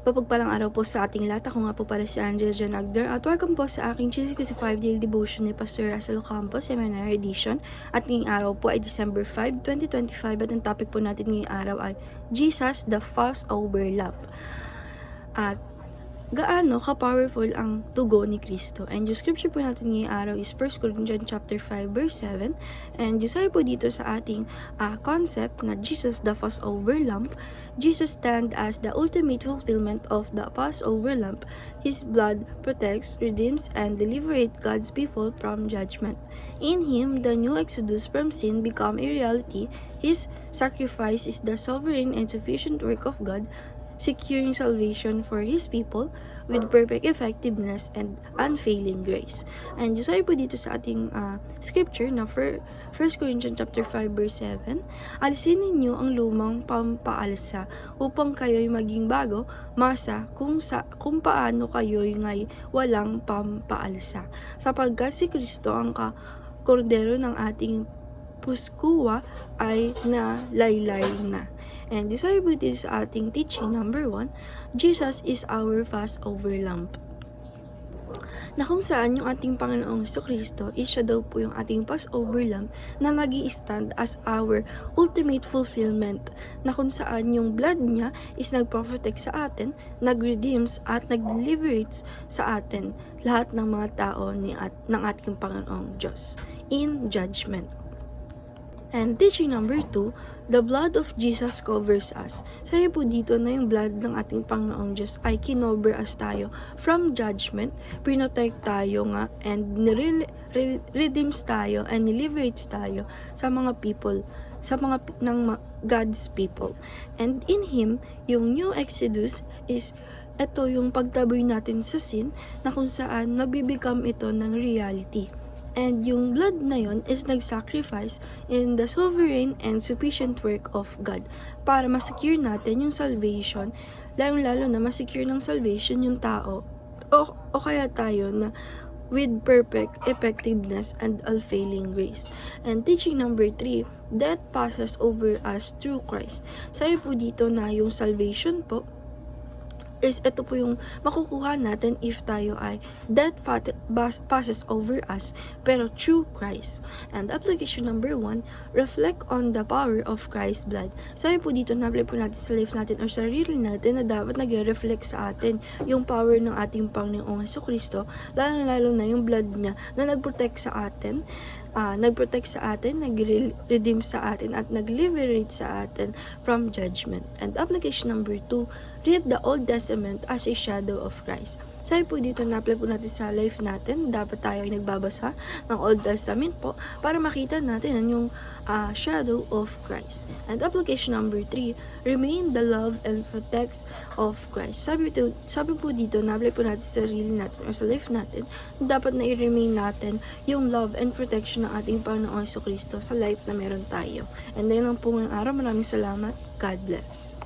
Mapagpalang araw po sa ating lahat. Ako nga po pala si Angela Janagder at welcome po sa aking 365 Daily Devotion ni Pastor Russell Campos, Seminary Edition. At ngayong araw po ay December 5, 2025 at ang topic po natin ngayong araw ay Jesus, the Passover Lamb. At gaano ka-powerful ang tugo ni Kristo. And yung scripture po natin ngayong araw is 1 Corinthians chapter 5 verse 7. And yung sabi po dito sa ating concept na Jesus the Passover Lamb, Jesus stand as the ultimate fulfillment of the Passover Lamb. His blood protects, redeems, and delivers God's people from judgment. In Him, the new exodus from sin become a reality. His sacrifice is the sovereign and sufficient work of God, securing salvation for His people with perfect effectiveness and unfailing grace. And yung sabi po dito sa ating scripture na 1 Corinthians chapter 5 verse 7, alisin ninyo ang lumang pampaalsa upang kayo'y maging bago, masa kung paano kayo'y ngay walang pampaalsa. Sapagkat si Kristo ang kordero ng ating puskuwa ay nalaylay na. And this ay buti sa ating teaching number 1, Jesus is our Passover Lamb. Na kung saan yung ating Panginoong Jesucristo is siya daw po yung ating Passover Lamb na nag-i-stand as our ultimate fulfillment, na kung saan yung blood niya is nagpo-protect sa atin, nag-redeems at nag-deliverates sa atin lahat ng mga tao ng ating Panginoong Diyos in judgment. And teaching number 2, the blood of Jesus covers us. Sabi po dito na yung blood ng ating Panginoong Diyos ay kinover us tayo from judgment, pinotect tayo nga, and redeems tayo, and liberates tayo sa mga people, sa mga ng God's people. And in Him, yung new exodus is ito yung pagtaboy natin sa sin, na kung saan magbibigam ito ng reality. And yung blood na yon is nag-sacrifice in the sovereign and sufficient work of God para masecure natin yung salvation, lalo na masecure ng salvation yung tao o kaya tayo na with perfect effectiveness and unfailing grace. And teaching number 3, death passes over us through Christ. Sabi po dito na yung salvation po is ito po yung makukuha natin if tayo ay death passes over us pero through Christ. And application number 1, reflect on the power of Christ's blood. Sabi po dito, na-apply po natin sa life natin or sarili natin na dapat nag-reflect sa atin yung power ng ating Panginoong Jesucristo, lalo na yung blood niya na nag-protect sa atin, nag-redeem sa atin, at nag-liberate sa atin from judgment. And application number 2, read the Old Testament as a shadow of Christ. Sabi po dito, na-apply po natin sa life natin, dapat tayo ay nagbabasa ng Old Testament po para makita natin yung shadow of Christ. And application number 3, remain the love and protects of Christ. Sabi po dito, na-apply po natin sa sarili natin o sa life natin, dapat na i-remain natin yung love and protection ng ating Panginoong Jesucristo sa life na meron tayo. And dahil lang po ngayong araw, maraming salamat. God bless.